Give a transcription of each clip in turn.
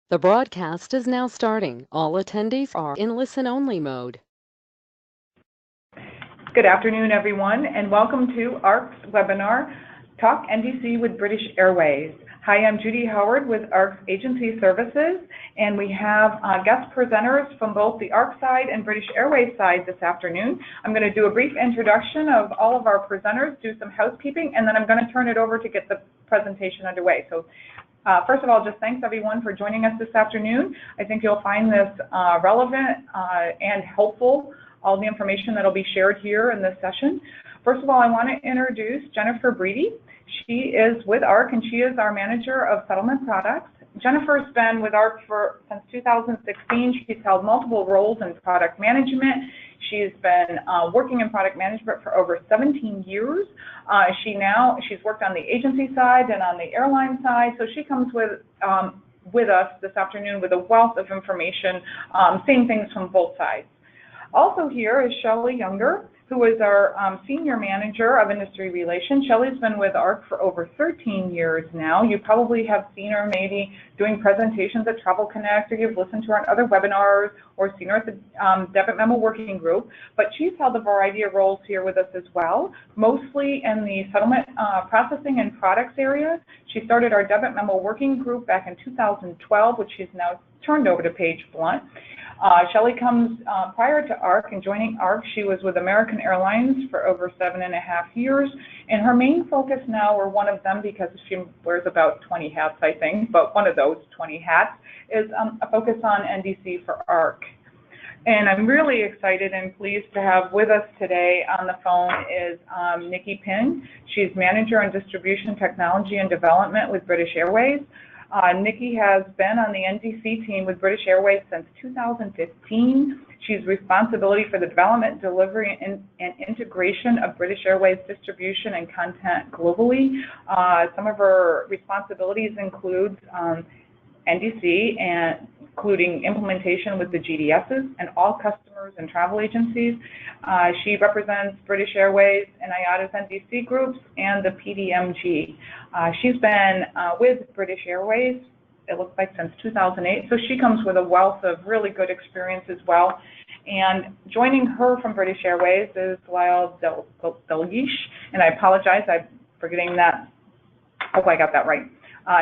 The broadcast is now starting. All attendees are in listen-only mode. Good afternoon, everyone, and welcome to ARC's webinar, Talk NDC with British Airways. Hi, I'm Judy Howard with ARC's Agency Services, and we have guest presenters from both the ARC side and British Airways side this afternoon. I'm going to do a brief introduction of all of our presenters, do some housekeeping, and then I'm going to turn it over to get the presentation underway. So, first of all, just thanks everyone for joining us this afternoon. I think you'll find this relevant and helpful, all the information that will be shared here in this session. First of all, I want to introduce Jennifer Briede. She is with ARC and she is our manager of settlement products. Jennifer's been with ARC since 2016. She's held multiple roles in product management. She's been working in product management for over 17 years. She's worked on the agency side and on the airline side, so she comes with us this afternoon with a wealth of information, seeing things from both sides. Also here is Shelly Younger, who is our Senior Manager of Industry Relations. Shelly's been with ARC for over 13 years now. You probably have seen her maybe doing presentations at Travel Connect, or you've listened to her on other webinars, or seen her at the Debit Memo Working Group. But she's held a variety of roles here with us as well, mostly in the settlement processing and products area. She started our Debit Memo Working Group back in 2012, which she's now turned over to Paige Blunt. Shelly comes prior to ARC, and joining ARC, she was with American Airlines for over 7.5 years. And her main focus now, or one of them, because she wears about 20 hats, I think, but one of those 20 hats is a focus on NDC for ARC. And I'm really excited and pleased to have with us today on the phone is Nikki Ping. She's Manager in Distribution Technology and Development with British Airways. Nikki has been on the NDC team with British Airways since 2015. She's responsibility for the development, delivery, and integration of British Airways distribution and content globally. Some of her responsibilities include NDC, and including implementation with the GDSs and all customers and travel agencies. She represents British Airways and Iata's NDC groups and the PDMG. She's been with British Airways, it looks like, since 2008, so she comes with a wealth of really good experience as well. And joining her from British Airways is Lyle Dalgleish, and I apologize, I'm forgetting that. Hope I got that right.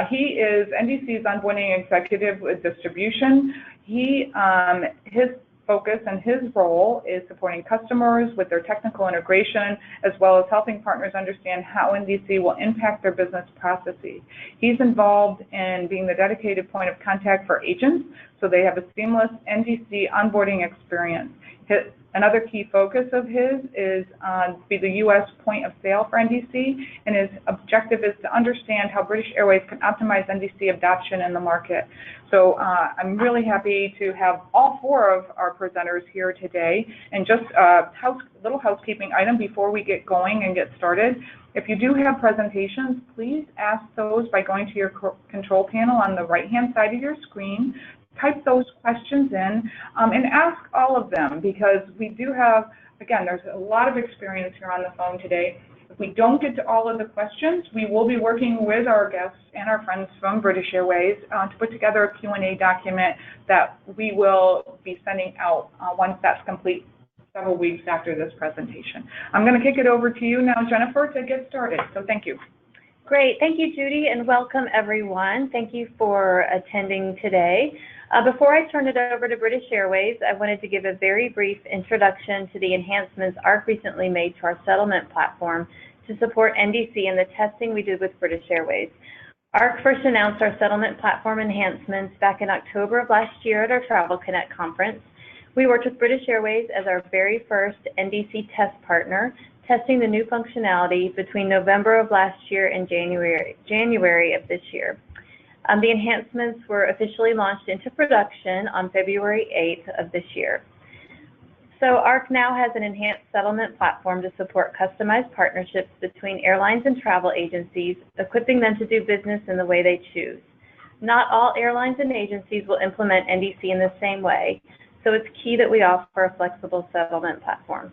He is NDC's onboarding executive with distribution. His focus and his role is supporting customers with their technical integration, as well as helping partners understand how NDC will impact their business processes. He's involved in being the dedicated point of contact for agents, so they have a seamless NDC onboarding experience. Another key focus of his is be the U.S. point of sale for NDC, and his objective is to understand how British Airways can optimize NDC adoption in the market. So I'm really happy to have all four of our presenters here today. And just a little housekeeping item before we get going and get started. If you do have presentations, please ask those by going to your control panel on the right-hand side of your screen. Type those questions in and ask all of them, because we do have, again, there's a lot of experience here on the phone today. If we don't get to all of the questions, we will be working with our guests and our friends from British Airways to put together a Q&A document that we will be sending out once that's complete, several weeks after this presentation. I'm going to kick it over to you now, Jennifer, to get started. So thank you. Great. Thank you, Judy, and welcome, everyone. Thank you for attending today. Before I turn it over to British Airways, I wanted to give a very brief introduction to the enhancements ARC recently made to our settlement platform to support NDC and the testing we did with British Airways. ARC first announced our settlement platform enhancements back in October of last year at our Travel Connect conference. We worked with British Airways as our very first NDC test partner, testing the new functionality between November of last year and January of this year. The enhancements were officially launched into production on February 8th of this year. So ARC now has an enhanced settlement platform to support customized partnerships between airlines and travel agencies, equipping them to do business in the way they choose. Not all airlines and agencies will implement NDC in the same way, so it's key that we offer a flexible settlement platform.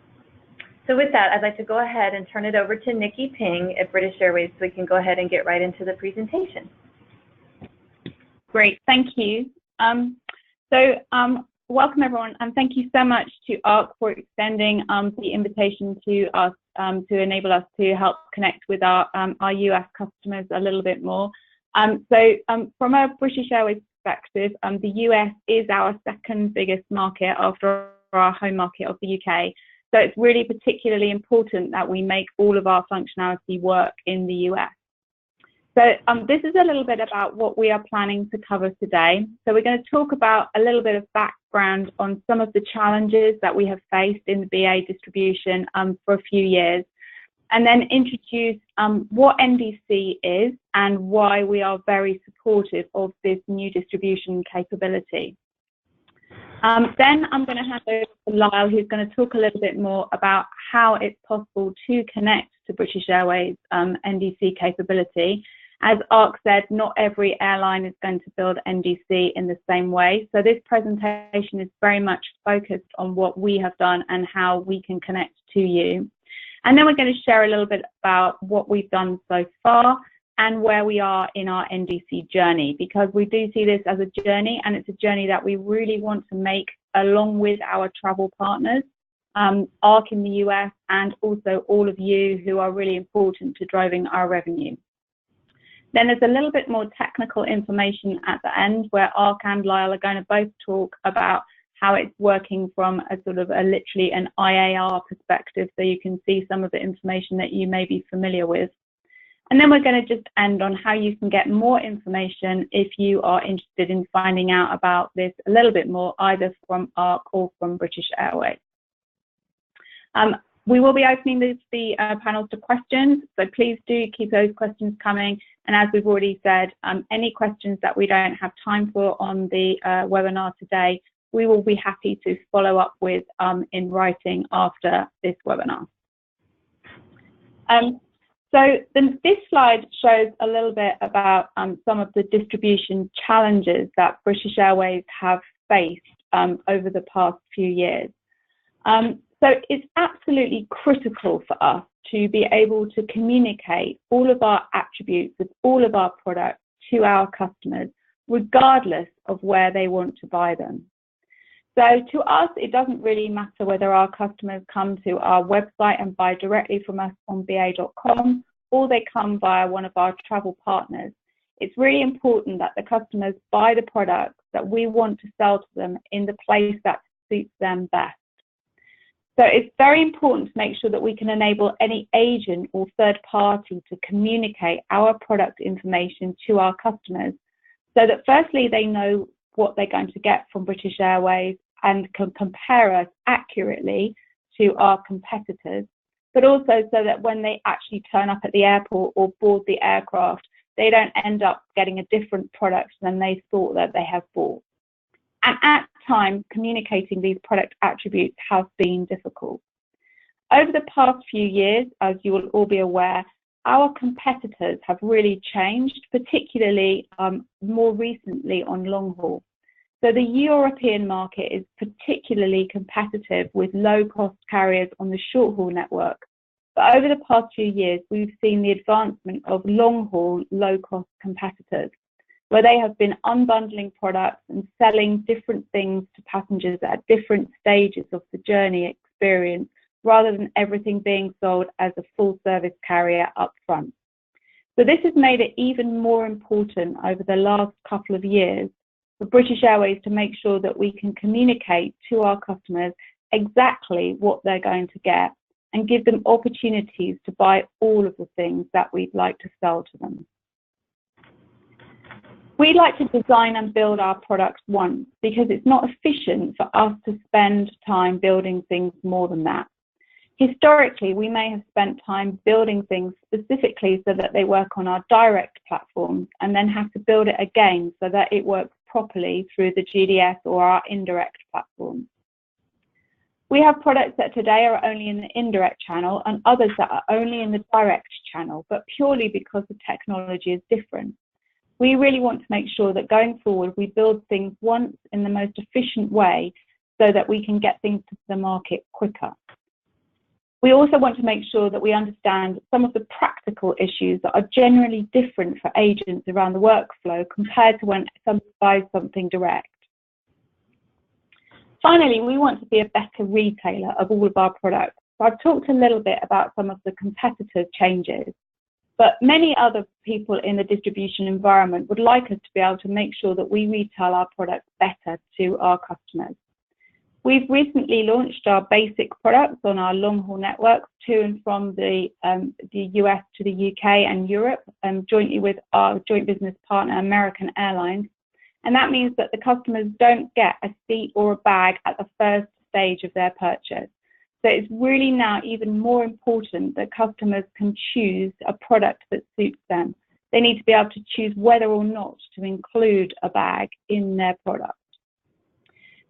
So with that, I'd like to go ahead and turn it over to Nikki Ping at British Airways so we can go ahead and get right into the presentation. Great, thank you. Welcome everyone, and thank you so much to ARC for extending the invitation to us to enable us to help connect with our US customers a little bit more. From a British Airways perspective, the US is our second biggest market after our home market of the UK. So it's really particularly important that we make all of our functionality work in the US. So this is a little bit about what we are planning to cover today. So we're going to talk about a little bit of background on some of the challenges that we have faced in the BA distribution for a few years, and then introduce what NDC is and why we are very supportive of this new distribution capability. Then I'm going to hand over to Lyle, who's going to talk a little bit more about how it's possible to connect to British Airways NDC capability. As ARC said, not every airline is going to build NDC in the same way. So this presentation is very much focused on what we have done and how we can connect to you. And then we're going to share a little bit about what we've done so far and where we are in our NDC journey, because we do see this as a journey, and it's a journey that we really want to make along with our travel partners, ARC in the US, and also all of you who are really important to driving our revenue. Then there's a little bit more technical information at the end where ARC and Lyle are going to both talk about how it's working from a sort of literally an IAR perspective, so you can see some of the information that you may be familiar with. And then we're going to just end on how you can get more information if you are interested in finding out about this a little bit more, either from ARC or from British Airways. We will be opening the panels to questions, so please do keep those questions coming. And as we've already said, any questions that we don't have time for on the webinar today, we will be happy to follow up with in writing after this webinar. This slide shows a little bit about some of the distribution challenges that British Airways have faced over the past few years. So it's absolutely critical for us to be able to communicate all of our attributes of all of our products to our customers, regardless of where they want to buy them. So to us, it doesn't really matter whether our customers come to our website and buy directly from us on ba.com, or they come via one of our travel partners. It's really important that the customers buy the products that we want to sell to them in the place that suits them best. So it's very important to make sure that we can enable any agent or third party to communicate our product information to our customers, so that firstly they know what they're going to get from British Airways and can compare us accurately to our competitors, but also so that when they actually turn up at the airport or board the aircraft, they don't end up getting a different product than they thought that they have bought. And at times, communicating these product attributes has been difficult. Over the past few years, as you will all be aware, our competitors have really changed, particularly more recently on long haul. So the European market is particularly competitive with low-cost carriers on the short-haul network. But over the past few years, we've seen the advancement of long-haul, low-cost competitors, where they have been unbundling products and selling different things to passengers at different stages of the journey experience, rather than everything being sold as a full-service carrier up front. So this has made it even more important over the last couple of years for British Airways to make sure that we can communicate to our customers exactly what they're going to get and give them opportunities to buy all of the things that we'd like to sell to them. We like to design and build our products once because it's not efficient for us to spend time building things more than that. Historically, we may have spent time building things specifically so that they work on our direct platforms and then have to build it again so that it works properly through the GDS or our indirect platforms. We have products that today are only in the indirect channel and others that are only in the direct channel, but purely because the technology is different. We really want to make sure that going forward, we build things once in the most efficient way so that we can get things to the market quicker. We also want to make sure that we understand some of the practical issues that are generally different for agents around the workflow compared to when someone buys something direct. Finally, we want to be a better retailer of all of our products. So I've talked a little bit about some of the competitive changes, but many other people in the distribution environment would like us to be able to make sure that we retail our products better to our customers. We've recently launched our basic products on our long-haul networks to and from the US to the UK and Europe, jointly with our joint business partner, American Airlines. And that means that the customers don't get a seat or a bag at the first stage of their purchase. So it's really now even more important that customers can choose a product that suits them. They need to be able to choose whether or not to include a bag in their product.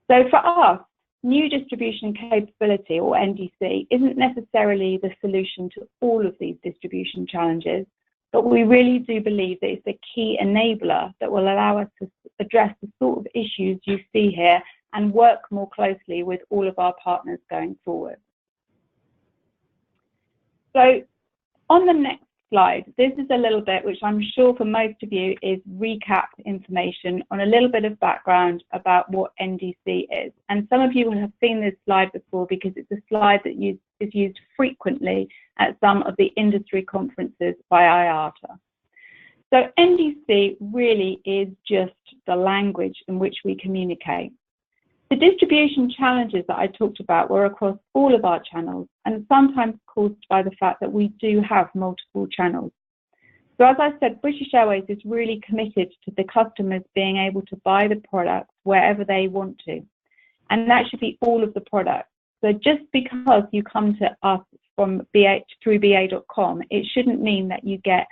So for us, new distribution capability, or NDC, isn't necessarily the solution to all of these distribution challenges, but we really do believe that it's a key enabler that will allow us to address the sort of issues you see here and work more closely with all of our partners going forward. So on the next slide, this is a little bit, which I'm sure for most of you is recap information on a little bit of background about what NDC is. And some of you will have seen this slide before because it's a slide that is used frequently at some of the industry conferences by Iata. So NDC really is just the language in which we communicate. The distribution challenges that I talked about were across all of our channels and sometimes caused by the fact that we do have multiple channels. So as I said, British Airways is really committed to the customers being able to buy the product wherever they want to. And that should be all of the products. So just because you come to us from through BA.com, it shouldn't mean that you get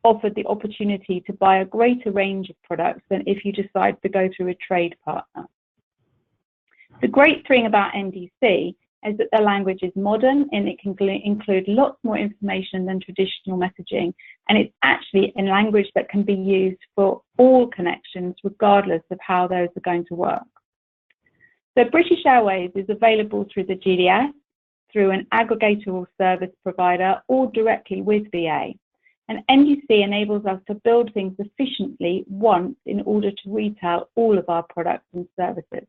offered the opportunity to buy a greater range of products than if you decide to go through a trade partner. The great thing about NDC is that the language is modern and it can include lots more information than traditional messaging, and it's actually a language that can be used for all connections regardless of how those are going to work. So British Airways is available through the GDS, through an aggregator or service provider, or directly with BA. And NDC enables us to build things efficiently once in order to retail all of our products and services.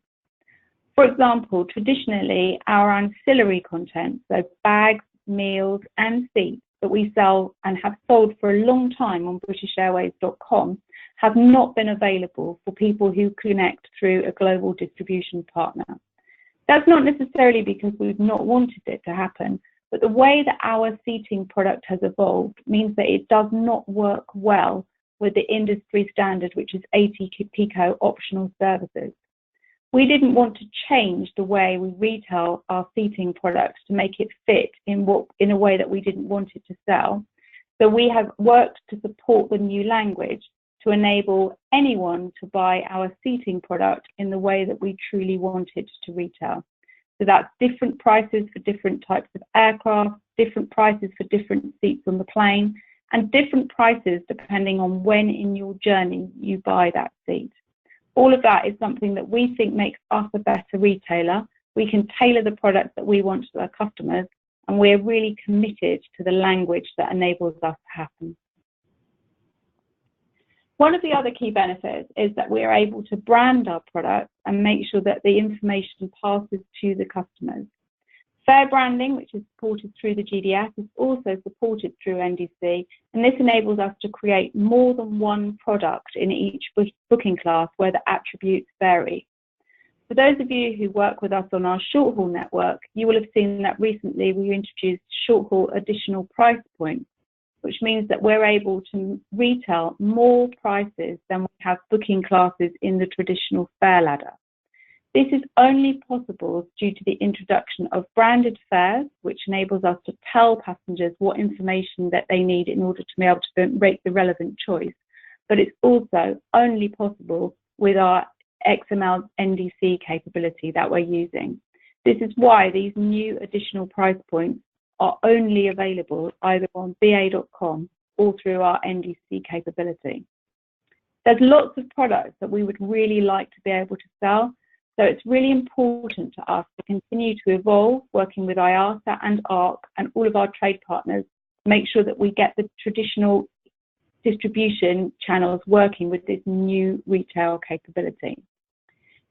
For example, traditionally, our ancillary content, so bags, meals, and seats that we sell and have sold for a long time on BritishAirways.com have not been available for people who connect through a global distribution partner. That's not necessarily because we've not wanted it to happen, but the way that our seating product has evolved means that it does not work well with the industry standard, which is 80 pico optional services. We didn't want to change the way we retail our seating products to make it fit in a way that we didn't want it to sell. So we have worked to support the new language to enable anyone to buy our seating product in the way that we truly wanted to retail. So that's different prices for different types of aircraft, different prices for different seats on the plane, and different prices depending on when in your journey you buy that seat. All of that is something that we think makes us a better retailer. We can tailor the products that we want to our customers, and we're really committed to the language that enables us to happen. One of the other key benefits is that we are able to brand our products and make sure that the information passes to the customers. Fair branding, which is supported through the GDS, is also supported through NDC, and this enables us to create more than one product in each booking class where the attributes vary. For those of you who work with us on our short-haul network, you will have seen that recently we introduced short-haul additional price points, which means that we're able to retail more prices than we have booking classes in the traditional fare ladder. This is only possible due to the introduction of branded fares, which enables us to tell passengers what information that they need in order to be able to make the relevant choice. But it's also only possible with our XML NDC capability that we're using. This is why these new additional price points are only available either on BA.com or through our NDC capability. There's lots of products that we would really like to be able to sell, So it's really important to us to continue to evolve, working with Iata and ARC and all of our trade partners, to make sure that we get the traditional distribution channels working with this new retail capability.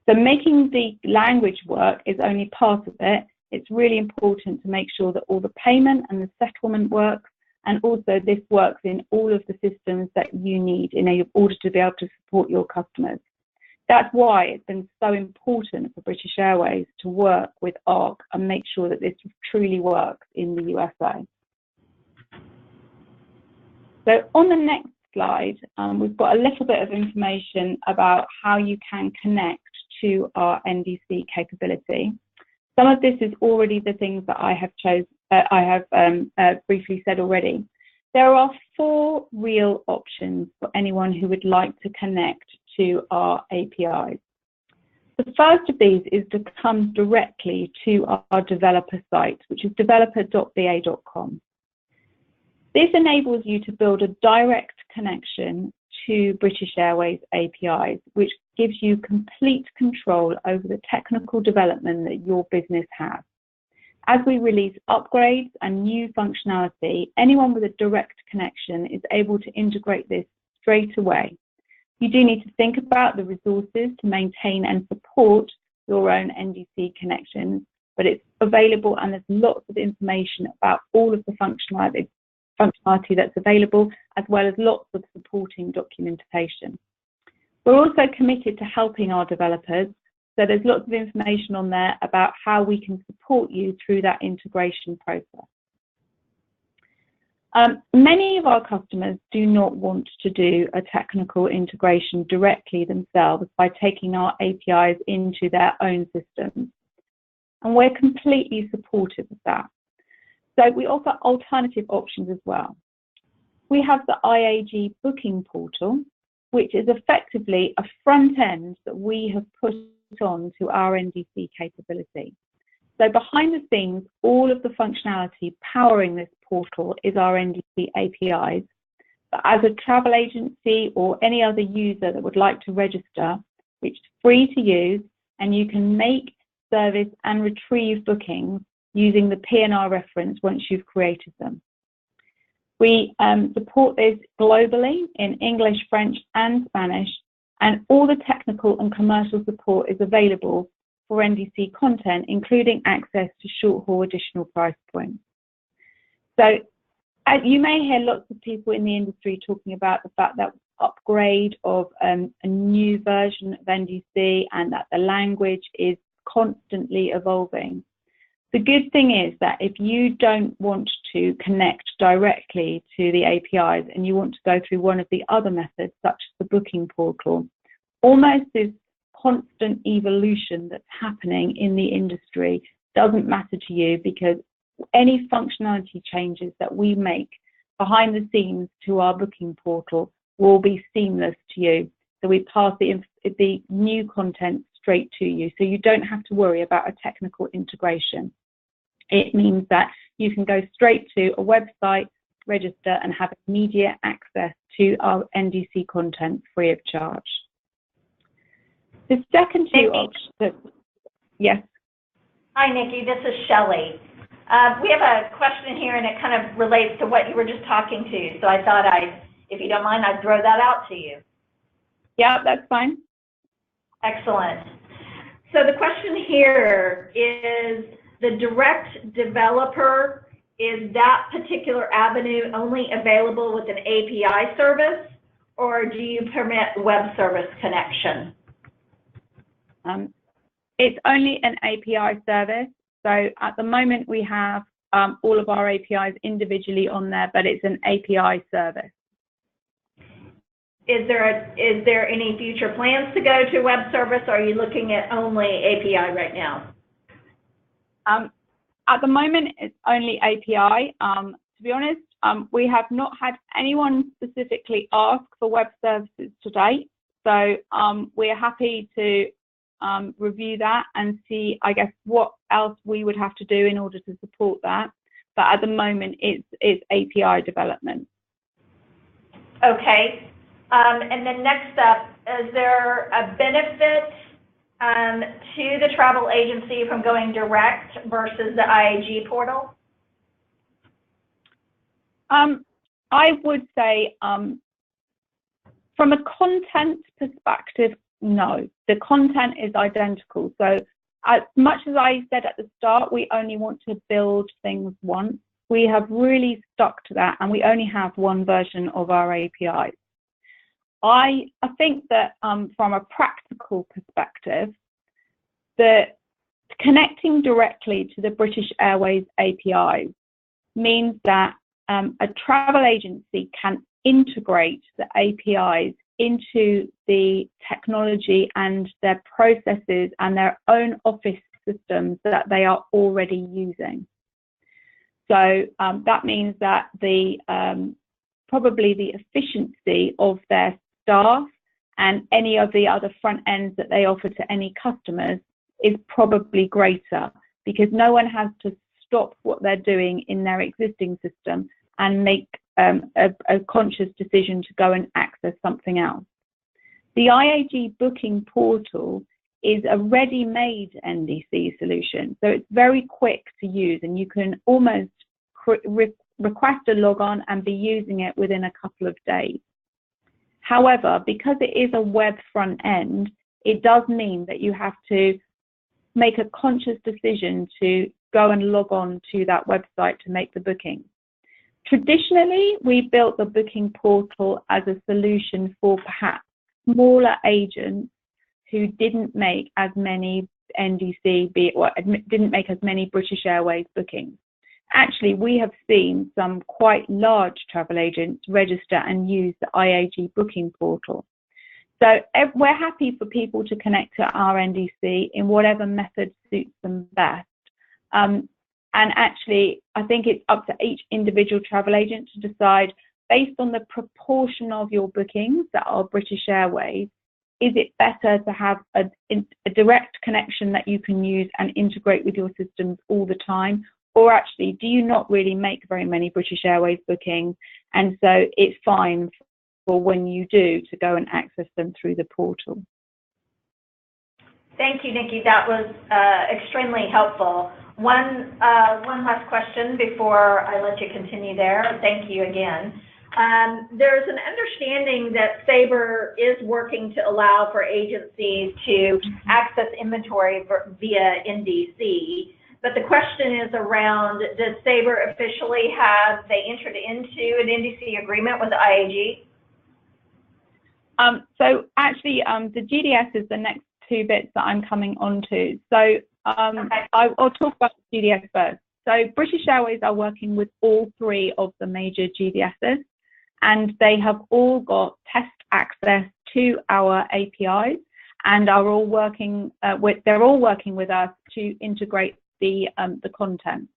So making the language work is only part of it. It's really important to make sure that all the payment and the settlement works, and also this works in all of the systems that you need in order to be able to support your customers. That's why it's been so important for British Airways to work with ARC and make sure that this truly works in the USA. So on the next slide, we've got a little bit of information about how you can connect to our NDC capability. Some of this is already the things that I have briefly said already. There are 4 real options for anyone who would like to connect to our APIs. The first of these is to come directly to our developer site, which is developer.ba.com. This enables you to build a direct connection to British Airways APIs, which gives you complete control over the technical development that your business has. As we release upgrades and new functionality, anyone with a direct connection is able to integrate this straight away. You do need to think about the resources to maintain and support your own NDC connections, but it's available and there's lots of information about all of the functionality that's available, as well as lots of supporting documentation. We're also committed to helping our developers, so there's lots of information on there about how we can support you through that integration process. Many of our customers do not want to do a technical integration directly themselves by taking our APIs into their own systems, and we're completely supportive of that. So we offer alternative options as well. We have the Iag Booking Portal, which is effectively a front end that we have put on to our NDC capability. So behind the scenes, all of the functionality powering this portal is our NDC APIs. But as a travel agency or any other user that would like to register, it's free to use, and you can make, service and retrieve bookings using the PNR reference once you've created them. We support this globally in English, French and Spanish, and all the technical and commercial support is available for NDC content, including access to short-haul additional price points. So you may hear lots of people in the industry talking about the fact that upgrade of a new version of NDC and that the language is constantly evolving. The good thing is that if you don't want to connect directly to the APIs and you want to go through one of the other methods, such as the booking portal, almost this constant evolution that's happening in the industry doesn't matter to you, because any functionality changes that we make behind the scenes to our booking portal will be seamless to you. So we pass the new content straight to you, so you don't have to worry about a technical integration. It means that you can go straight to a website, register and have immediate access to our NDC content free of charge. The second two options, yes. Hi, Nikki, this is Shelly. We have a question here, and it kind of relates to what you were just talking to. So I thought if you don't mind, I'd throw that out to you. Yeah, that's fine. Excellent. So the question here is, the direct developer, is that particular avenue only available with an API service, or do you permit web service connection? It's only an API service. So at the moment we have all of our APIs individually on there, but it's an API service. Is there any future plans to go to web service, or are you looking at only API right now? At the moment, it's only API. To be honest, we have not had anyone specifically ask for web services to date. So we're happy to review that and see, I guess, what else we would have to do in order to support that. But at the moment, it's API development. Okay. And then next up, is there a benefit to the travel agency from going direct versus the IAG portal? I would say from a content perspective, no. The content is identical. So as much as I said at the start, we only want to build things once, we have really stuck to that, and we only have one version of our APIs. I think that from a practical perspective, that connecting directly to the British Airways APIs means that a travel agency can integrate the APIs into the technology and their processes and their own office systems that they are already using. So that means that probably the efficiency of their staff and any of the other front ends that they offer to any customers is probably greater, because no one has to stop what they're doing in their existing system and make a conscious decision to go and access something else. The Iag Booking Portal is a ready-made NDC solution, so it's very quick to use, and you can almost request a log-on and be using it within a couple of days. However, because it is a web front end, it does mean that you have to make a conscious decision to go and log on to that website to make the booking. Traditionally, we built the booking portal as a solution for perhaps smaller agents who didn't make as many didn't make as many British Airways bookings. Actually, we have seen some quite large travel agents register and use the Iag Booking Portal. So we're happy for people to connect to our NDC in whatever method suits them best. And actually, I think it's up to each individual travel agent to decide, based on the proportion of your bookings that are British Airways, is it better to have a direct connection that you can use and integrate with your systems all the time? Or actually, do you not really make very many British Airways bookings, and so it's fine for when you do to go and access them through the portal? Thank you, Nikki. That was extremely helpful. One last question before I let you continue there. Thank you again. There's an understanding that Sabre is working to allow for agencies to access inventory via NDC. But the question is around, does Sabre officially have they entered into an NDC agreement with the IAG? So actually, the GDS is the next two bits that I'm coming on to. So okay. I'll talk about the GDS first. So British Airways are working with all three of the major GDSs, and they have all got test access to our APIs, and are all working they're all working with us to integrate the content.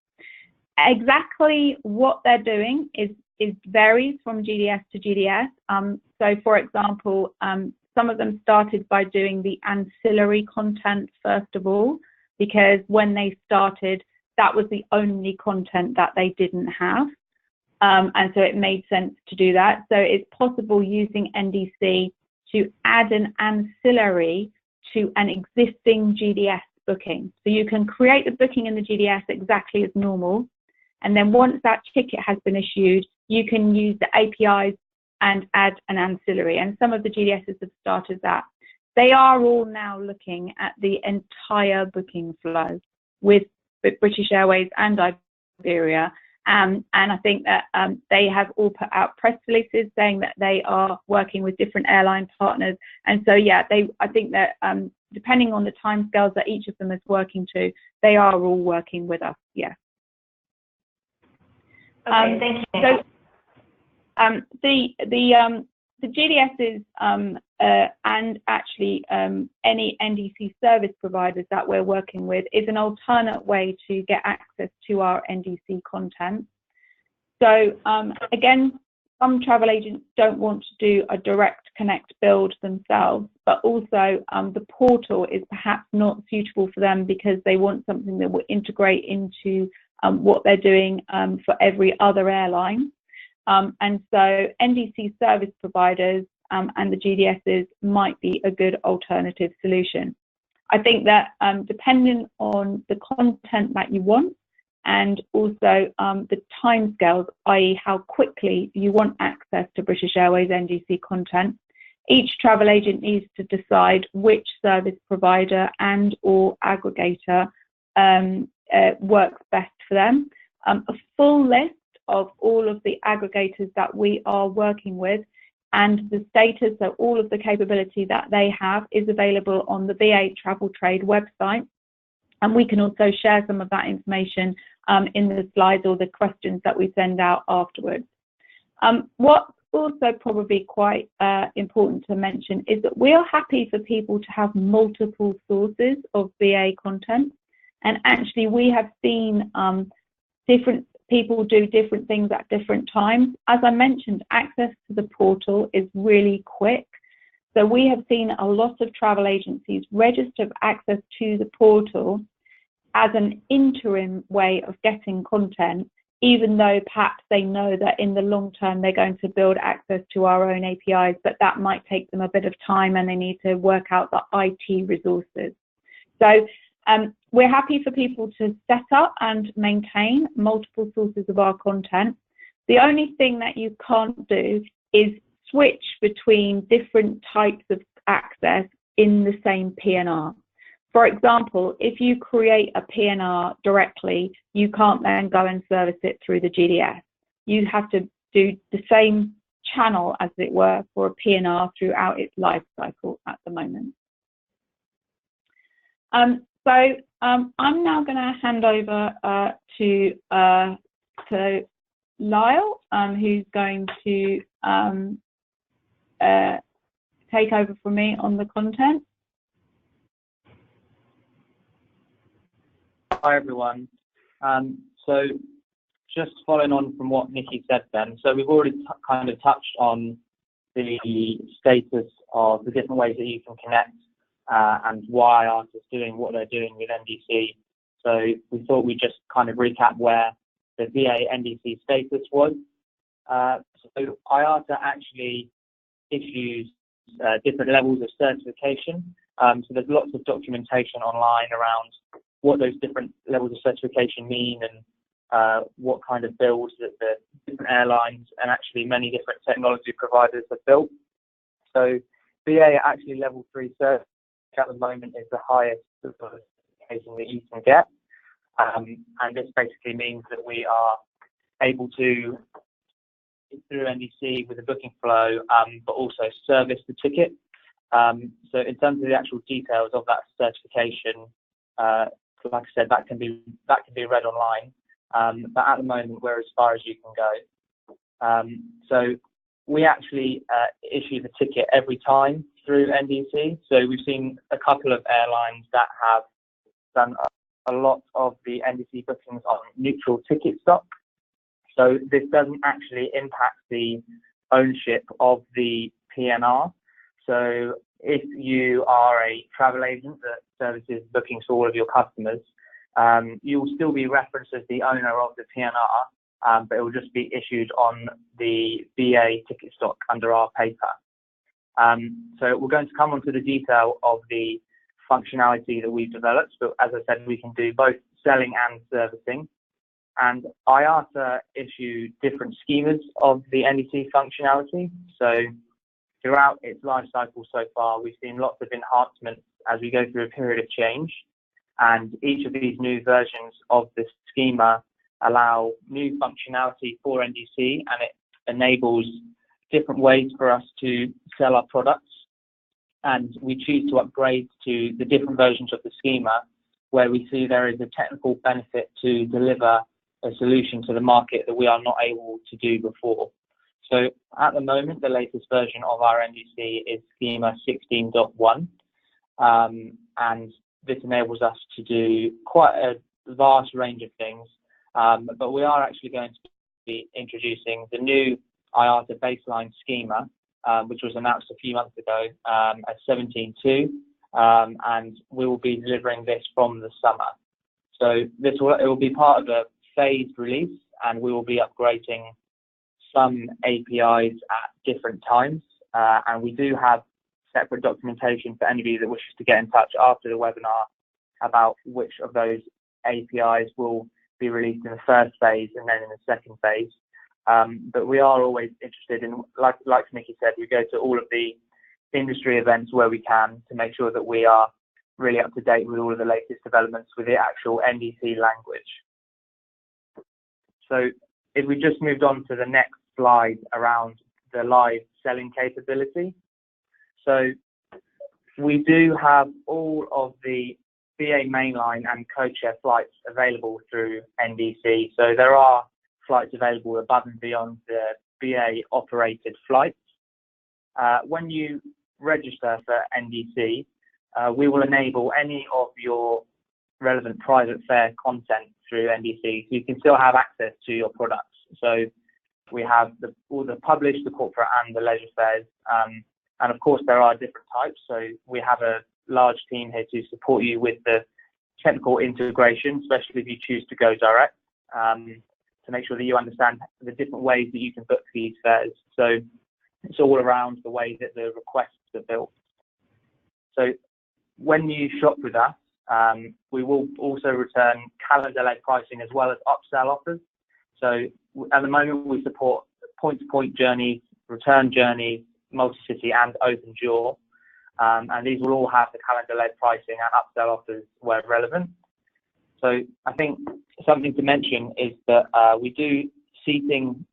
Exactly what they're doing is varies from GDS to GDS. So for example, some of them started by doing the ancillary content first of all, because when they started, that was the only content that they didn't have. And so it made sense to do that. So it's possible using NDC to add an ancillary to an existing GDS booking. So you can create the booking in the GDS exactly as normal. And then once that ticket has been issued, you can use the APIs and add an ancillary. And some of the GDSs have started that. They are all now looking at the entire booking flow with British Airways and Iberia. And I think that they have all put out press releases saying that they are working with different airline partners. And so, yeah, I think that depending on the timescales that each of them is working to, they are all working with us. Yeah. Okay, thank you. So the GDSs and actually any NDC service providers that we're working with is an alternate way to get access to our NDC content. So again, some travel agents don't want to do a direct connect build themselves, but also the portal is perhaps not suitable for them because they want something that will integrate into what they're doing for every other airline. And so NDC service providers and the GDSs might be a good alternative solution. I think that depending on the content that you want and also the timescales, i.e. how quickly you want access to British Airways NDC content, each travel agent needs to decide which service provider and or aggregator works best for them. A full list of all of the aggregators that we are working with and the status, so all of the capability that they have, is available on the BA Travel Trade website. And we can also share some of that information in the slides or the questions that we send out afterwards. What's also probably quite important to mention is that we are happy for people to have multiple sources of BA content. And actually, we have seen different people do different things at different times. As I mentioned, access to the portal is really quick. So we have seen a lot of travel agencies register access to the portal as an interim way of getting content, even though perhaps they know that in the long term they're going to build access to our own APIs, but that might take them a bit of time and they need to work out the IT resources. So we're happy for people to set up and maintain multiple sources of our content. The only thing that you can't do is switch between different types of access in the same PNR. For example, if you create a PNR directly, you can't then go and service it through the GDS. You have to do the same channel, as it were, for a PNR throughout its life cycle at the moment. I'm now going to hand over to Lyle, who's going to take over from me on the content. Hi everyone. So just following on from what Nikki said then, so we've already kind of touched on the status of the different ways that you can connect and why Iata is doing what they're doing with NDC. So we thought we'd just kind of recap where the VA NDC status was. So Iata actually issues different levels of certification. So there's lots of documentation online around what those different levels of certification mean and what kind of builds that the different airlines and actually many different technology providers have built. So VA actually level 3 cert at the moment is the highest certification that you can get. And this basically means that we are able to, through NDC with the booking flow, but also service the ticket. So in terms of the actual details of that certification, like I said, that can be read online. But at the moment, we're as far as you can go. So we actually issue the ticket every time through NDC. So we've seen a couple of airlines that have done a lot of the NDC bookings on neutral ticket stock. So this doesn't actually impact the ownership of the PNR. So if you are a travel agent that services bookings for all of your customers, you will still be referenced as the owner of the PNR, but it will just be issued on the BA ticket stock under our paper. So we're going to come on to the detail of the functionality that we've developed, but as I said, we can do both selling and servicing. And Iata issue different schemas of the NDC functionality. So throughout its life cycle so far, we've seen lots of enhancements as we go through a period of change. And each of these new versions of the schema allow new functionality for NDC, and it enables different ways for us to sell our products. And we choose to upgrade to the different versions of the schema where we see there is a technical benefit to deliver a solution to the market that we are not able to do before. So at the moment, the latest version of our NDC is schema 16.1, and this enables us to do quite a vast range of things, but we are actually going to be introducing the new Iata baseline schema, which was announced a few months ago as 17.2, and we will be delivering this from the summer. So it will be part of a phased release, and we will be upgrading some APIs at different times, and we do have separate documentation for anybody that wishes to get in touch after the webinar about which of those APIs will be released in the first phase and then in the second phase. But we are always interested in, like Nikki said, we go to all of the industry events where we can to make sure that we are really up to date with all of the latest developments with the actual NDC language. So if we just moved on to the next slide around the live selling capability. So we do have all of the BA mainline and codeshare flights available through NDC. So there are flights available above and beyond the BA operated flights. When you register for NDC, we will enable any of your relevant private fare content through NDC, so you can still have access to your products. So we have all the published, the corporate and the leisure fares, and of course there are different types. So we have a large team here to support you with the technical integration, especially if you choose to go direct, to make sure that you understand the different ways that you can book these fares. So it's all around the way that the requests are built. So when you shop with us, we will also return calendar-led pricing as well as upsell offers. So at the moment we support point-to-point journeys, return journeys, multi-city and open jaw. And these will all have the calendar-led pricing and upsell offers where relevant. So I think something to mention is that we do seating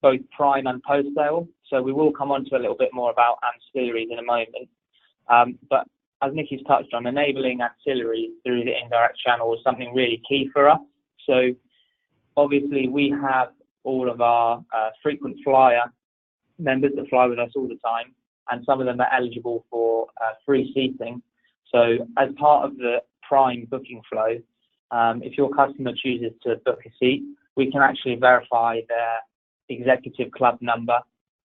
both prime and post-sale. So we will come on to a little bit more about ancillaries in a moment. But as Nikki's touched on, enabling ancillaries through the indirect channel is something really key for us. So obviously we have all of our frequent flyer members that fly with us all the time, and some of them are eligible for free seating. So as part of the prime booking flow, if your customer chooses to book a seat, we can actually verify their executive club number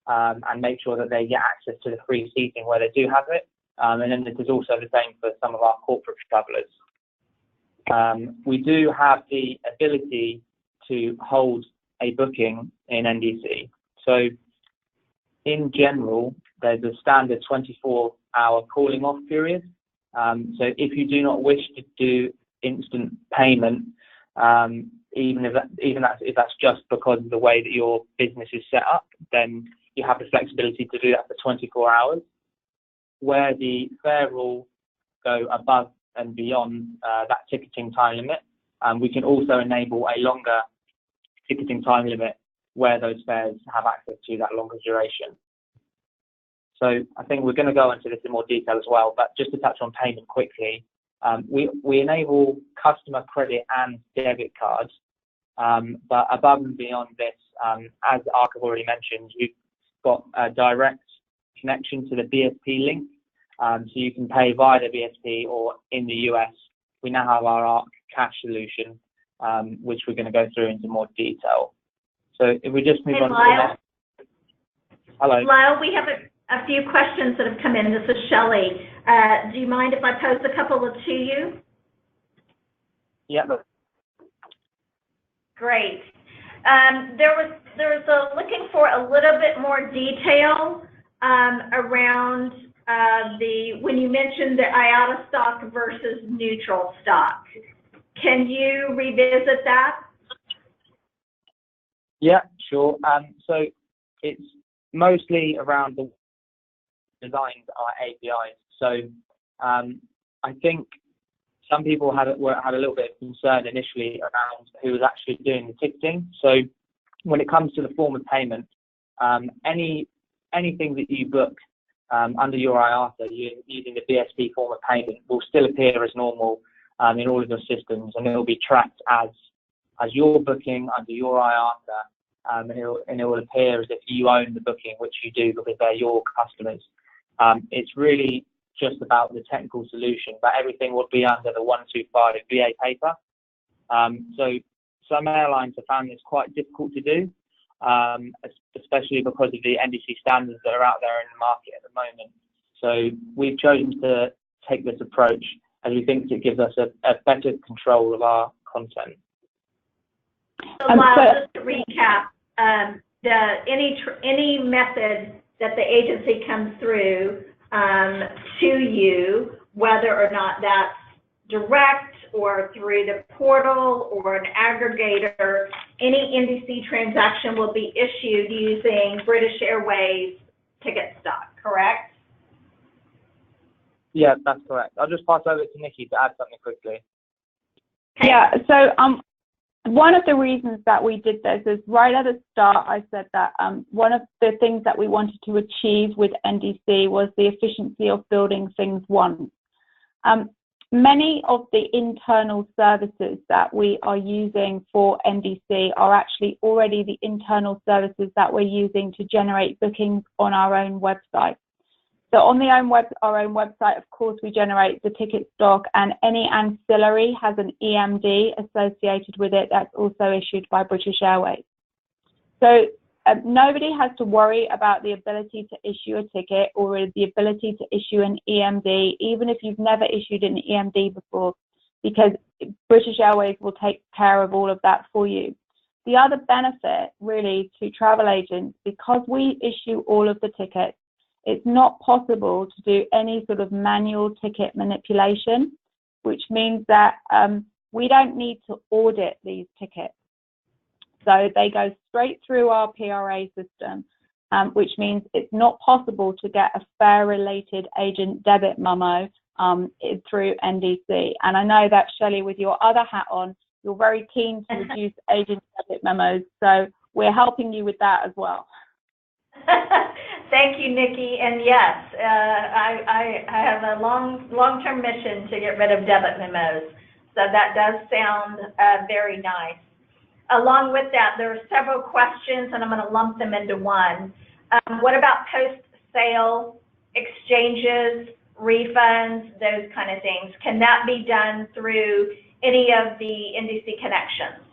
and make sure that they get access to the free seating where they do have it. And then this is also the same for some of our corporate travellers. We do have the ability to hold a booking in NDC. So in general, there's a standard 24-hour calling off period. So if you do not wish to do instant payment, even if that's just because of the way that your business is set up, then you have the flexibility to do that for 24 hours. Where the fare will go above and beyond that ticketing time limit, we can also enable a longer ticketing time limit where those fares have access to that longer duration. So I think we're going to go into this in more detail as well, but just to touch on payment quickly, we enable customer credit and debit cards, but above and beyond this, as Ark have already mentioned, we've got a direct connection to the BSP link, so you can pay via the BSP, or in the US, we now have our ARC cash solution, which we're going to go through into more detail. So if we just move on to the next. Hello. Lyle, we have a few questions that have come in. This is Shelly. Do you mind if I pose a couple to you? Yeah. Great. There was looking for a little bit more detail around when you mentioned the Iata stock versus neutral stock. Can you revisit that? Yeah, sure. So it's mostly around the designs our APIs. So I think some people had a little bit of concern initially around who was actually doing the ticketing. So when it comes to the form of payment, anything that you book under your Iata using the BSP form of payment will still appear as normal in all of your systems, and it will be tracked as your booking under your Iata, and it will appear as if you own the booking, which you do because they're your customers. It's really just about the technical solution, but everything will be under the 125 BA paper. So some airlines have found this quite difficult to do, especially because of the NDC standards that are out there in the market at the moment. So we've chosen to take this approach as we think it gives us a better control of our content. So Lyle, just to recap, any method that the agency comes through to you, whether or not that's direct or through the portal or an aggregator. Any NDC transaction will be issued using British Airways ticket stock, correct? Yeah, that's correct. I'll just pass over to Nikki to add something quickly. Yeah, so one of the reasons that we did this is right at the start, I said that one of the things that we wanted to achieve with NDC was the efficiency of building things once. Many of the internal services that we are using for NDC are actually already the internal services that we're using to generate bookings on our own website. So on our own website, of course, we generate the ticket stock, and any ancillary has an EMD associated with it that's also issued by British Airways. So nobody has to worry about the ability to issue a ticket or the ability to issue an EMD, even if you've never issued an EMD before, because British Airways will take care of all of that for you. The other benefit really to travel agents, because we issue all of the tickets, it's not possible to do any sort of manual ticket manipulation, which means that we don't need to audit these tickets. So they go straight through our PRA system, which means it's not possible to get a fare-related agent debit memo through NDC. And I know that, Shelly, with your other hat on, you're very keen to reduce agent debit memos. So we're helping you with that as well. Thank you, Nikki. And yes, I have a long-term mission to get rid of debit memos. So that does sound very nice. Along with that, there are several questions, and I'm going to lump them into one. What about post-sale exchanges, refunds, those kind of things? Can that be done through any of the NDC connections?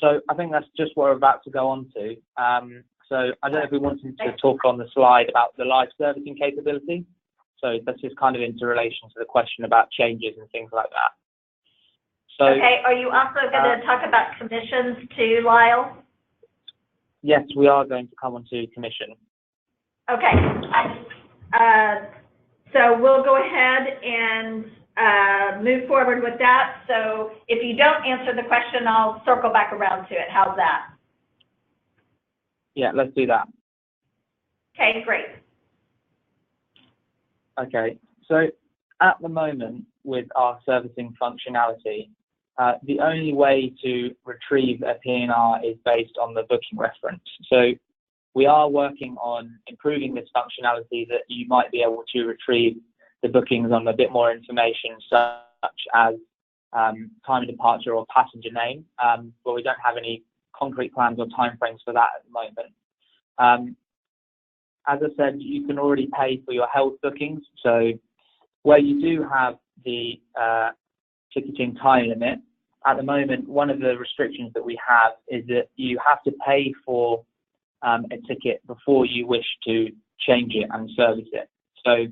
So I think that's just what we're about to go on to. So I don't know if we wanted to talk on the slide about the live servicing capability. So that's just kind of into relation to the question about changes and things like that. So, okay, are you also going to talk about commissions too, Lyle? Yes, we are going to come on to commission. Okay. So we'll go ahead and move forward with that. So if you don't answer the question, I'll circle back around to it. How's that? Yeah, let's do that. Okay, great. Okay, so at the moment with our servicing functionality, the only way to retrieve a PNR is based on the booking reference. So we are working on improving this functionality that you might be able to retrieve the bookings on a bit more information, such as time of departure or passenger name, but we don't have any concrete plans or timeframes for that at the moment. As I said, you can already pay for your health bookings. So where you do have the ticketing time limit, at the moment, one of the restrictions that we have is that you have to pay for a ticket before you wish to change it and service it. So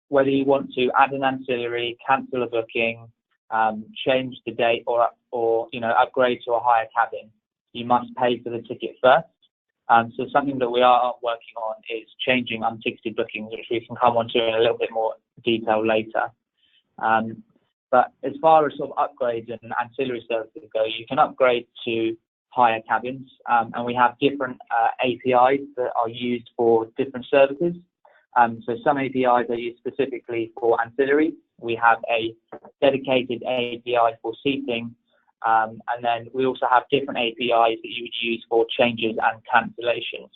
whether you want to add an ancillary, cancel a booking, change the date, or upgrade to a higher cabin, you must pay for the ticket first. So something that we are working on is changing unticketed bookings, which we can come on to in a little bit more detail later. But as far as sort of upgrades and ancillary services go, you can upgrade to higher cabins, and we have different APIs that are used for different services. So some APIs are used specifically for ancillary. We have a dedicated API for seating, and then we also have different APIs that you would use for changes and cancellations.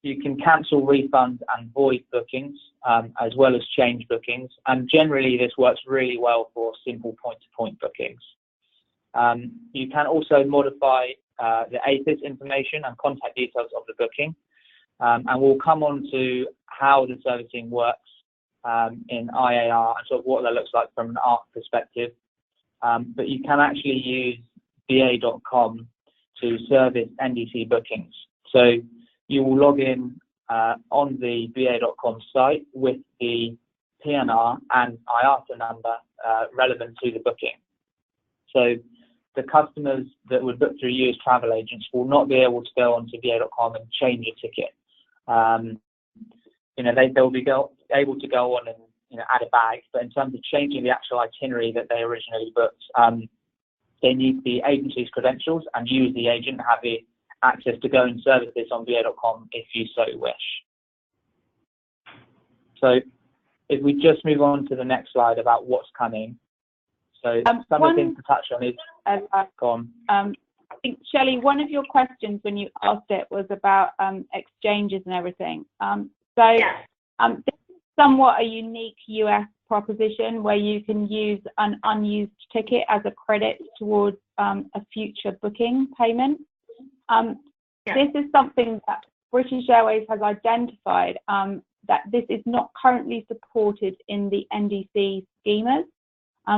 You can cancel, refund and void bookings, as well as change bookings, and generally this works really well for simple point-to-point bookings. You can also modify the APIS information and contact details of the booking, and we'll come on to how the servicing works in IAR and sort of what that looks like from an ARC perspective. But you can actually use BA.com to service NDC bookings. So you will log in on the BA.com site with the PNR and IATA number relevant to the booking. So the customers that would book through you as travel agents will not be able to go onto BA.com and change a ticket. They'll be able to go on and add a bag, but in terms of changing the actual itinerary that they originally booked, they need the agency's credentials and use the agent, have the access to go and service this on va.com if you so wish. So if we just move on to the next slide about what's coming. So some of the things to touch on is, go on. I think, Shelly, one of your questions when you asked it was about exchanges and everything. This is somewhat a unique US proposition where you can use an unused ticket as a credit towards a future booking payment. This is something that British Airways has identified that this is not currently supported in the NDC schemas.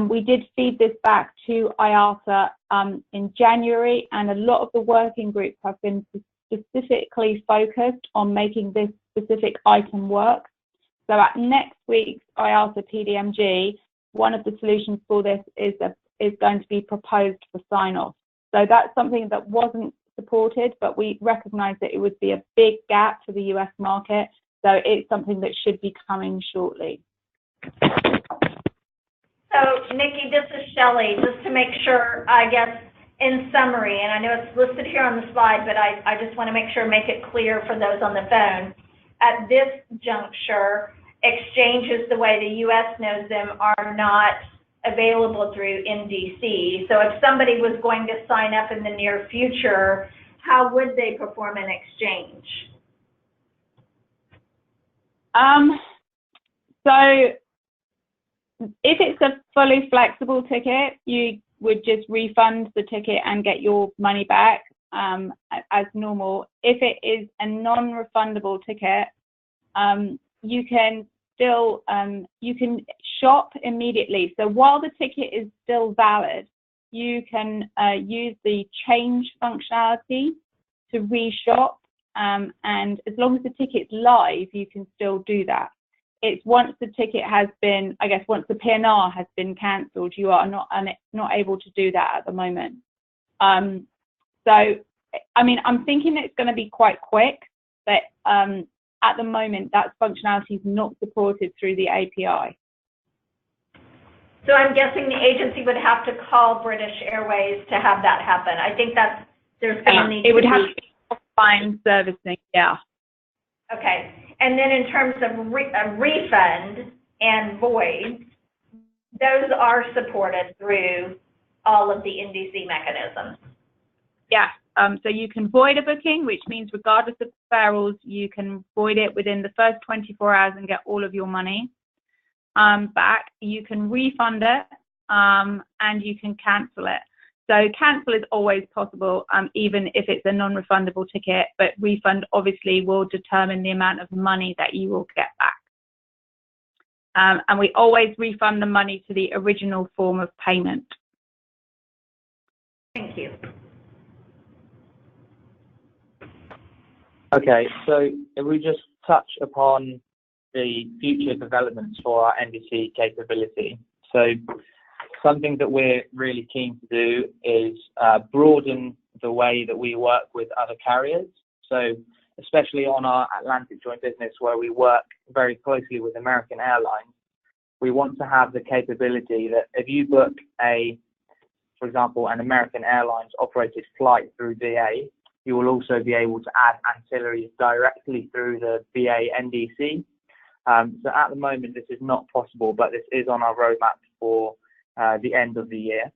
We did feed this back to Iata in January, and a lot of the working groups have been specifically focused on making this specific item work. So at next week's Iata PDMG, one of the solutions for this is going to be proposed for sign-off. So that's something that wasn't supported, but we recognise that it would be a big gap for the US market. So it's something that should be coming shortly. So, Nikki, this is Shelly. Just to make sure, I guess, in summary, and I know it's listed here on the slide, but I just want to make sure, make it clear for those on the phone. At this juncture, exchanges, the way the U.S. knows them, are not available through NDC. So if somebody was going to sign up in the near future, how would they perform an exchange? So if it's a fully flexible ticket, you would just refund the ticket and get your money back as normal. If it is a non-refundable ticket, you can still you can shop immediately. So while the ticket is still valid, you can use the change functionality to reshop, and as long as the ticket's live, you can still do that. It's once the ticket has been, I guess, once the PNR has been cancelled, you are not able to do that at the moment. So, I mean, I'm thinking it's going to be quite quick, but at the moment, that functionality is not supported through the API. So I'm guessing the agency would have to call British Airways to have that happen. I think there's going to need to be... It would have to be offline servicing, yeah. Okay. And then in terms of refund and void, those are supported through all of the NDC mechanisms. Yeah. So you can void a booking, which means regardless of deferrals, you can void it within the first 24 hours and get all of your money back. You can refund it and you can cancel it. So cancel is always possible, even if it's a non-refundable ticket, but refund obviously will determine the amount of money that you will get back. And we always refund the money to the original form of payment. Thank you. Okay, so if we just touch upon the future developments for our NDC capability. So something that we're really keen to do is broaden the way that we work with other carriers. So especially on our Atlantic joint business where we work very closely with American Airlines, we want to have the capability that if you book for example, an American Airlines operated flight through BA, you will also be able to add ancillaries directly through the BA NDC. So at the moment, this is not possible, but this is on our roadmap for the end of the year.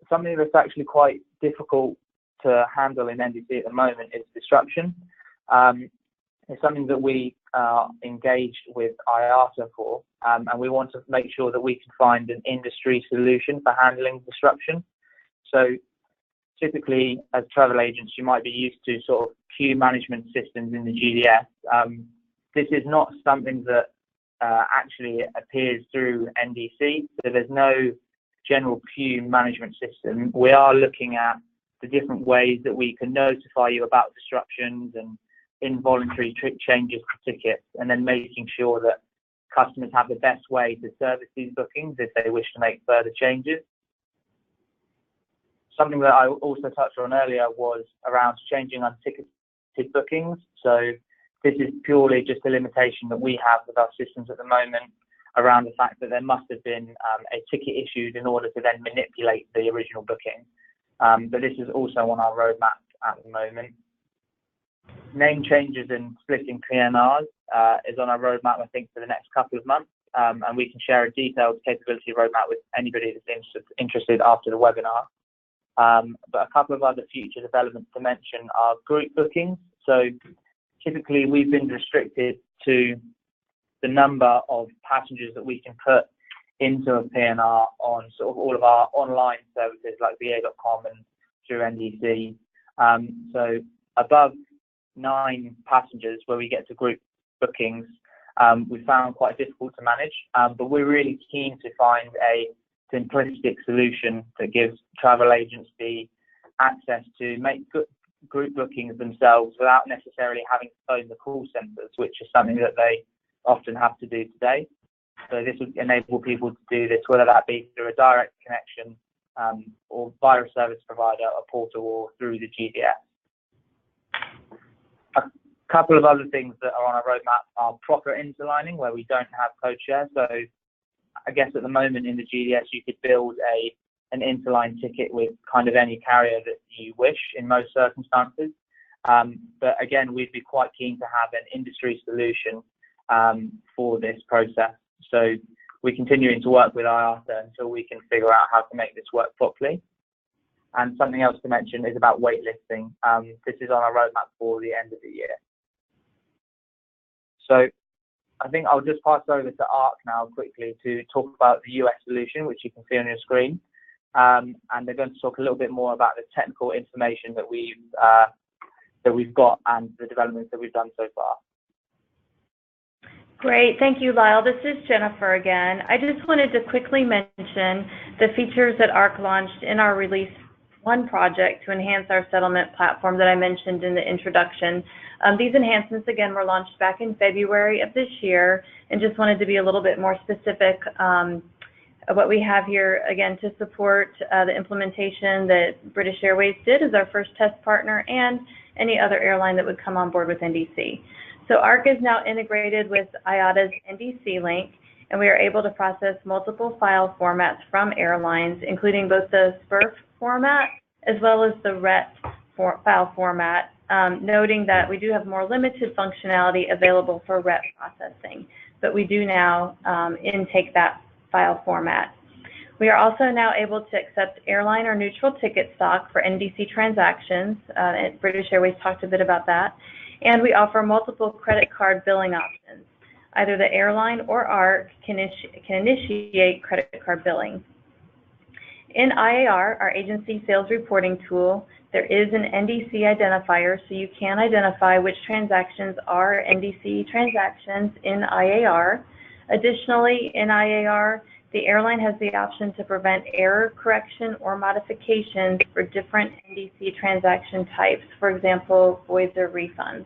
Something that's actually quite difficult to handle in NDC at the moment is disruption. It's something that we are engaged with Iata for, and we want to make sure that we can find an industry solution for handling disruption. So typically, as travel agents, you might be used to sort of queue management systems in the GDS. This is not something that actually appears through NDC, so there's no general queue management system. We are looking at the different ways that we can notify you about disruptions and involuntary changes to tickets, and then making sure that customers have the best way to service these bookings if they wish to make further changes. Something that I also touched on earlier was around changing our limited bookings. So this is purely just a limitation that we have with our systems at the moment around the fact that there must have been a ticket issued in order to then manipulate the original booking. But this is also on our roadmap at the moment. Name changes and splitting PNRs is on our roadmap, I think, for the next couple of months. And we can share a detailed capability roadmap with anybody that's interested after the webinar. But a couple of other future developments to mention are group bookings. So typically we've been restricted to the number of passengers that we can put into a PNR on sort of all of our online services like va.com and through NDC. So above 9 passengers where we get to group bookings, we found quite difficult to manage, but we're really keen to find a simplistic solution that gives travel agents the access to make group bookings themselves without necessarily having to phone the call centres, which is something that they often have to do today. So this would enable people to do this, whether that be through a direct connection or via a service provider, a portal, or through the GDS. A couple of other things that are on our roadmap are proper interlining, where we don't have code share. So I guess at the moment in the GDS, you could build an interline ticket with kind of any carrier that you wish in most circumstances. But again, we'd be quite keen to have an industry solution for this process. So we're continuing to work with Iata until we can figure out how to make this work properly. And something else to mention is about waitlisting. This is on our roadmap for the end of the year. So I think I'll just pass over to ARC now quickly to talk about the US solution, which you can see on your screen. And they're going to talk a little bit more about the technical information that we've got and the developments that we've done so far. Great, thank you, Lyle. This is Jennifer again. I just wanted to quickly mention the features that ARC launched in our Release 1 project to enhance our settlement platform that I mentioned in the introduction. These enhancements, again, were launched back in February of this year, and just wanted to be a little bit more specific of what we have here, again, to support the implementation that British Airways did as our first test partner, and any other airline that would come on board with NDC. So ARC is now integrated with Iata's NDC link, and we are able to process multiple file formats from airlines, including both the SPERF format as well as the RET file format, noting that we do have more limited functionality available for RET processing, but we do now intake that file format. We are also now able to accept airline or neutral ticket stock for NDC transactions. British Airways talked a bit about that. And we offer multiple credit card billing options. Either the airline or ARC can initiate credit card billing. In IAR, our agency sales reporting tool, there is an NDC identifier, so you can identify which transactions are NDC transactions in IAR. Additionally, in IAR, the airline has the option to prevent error correction or modifications for different NDC transaction types, for example, voids or refunds.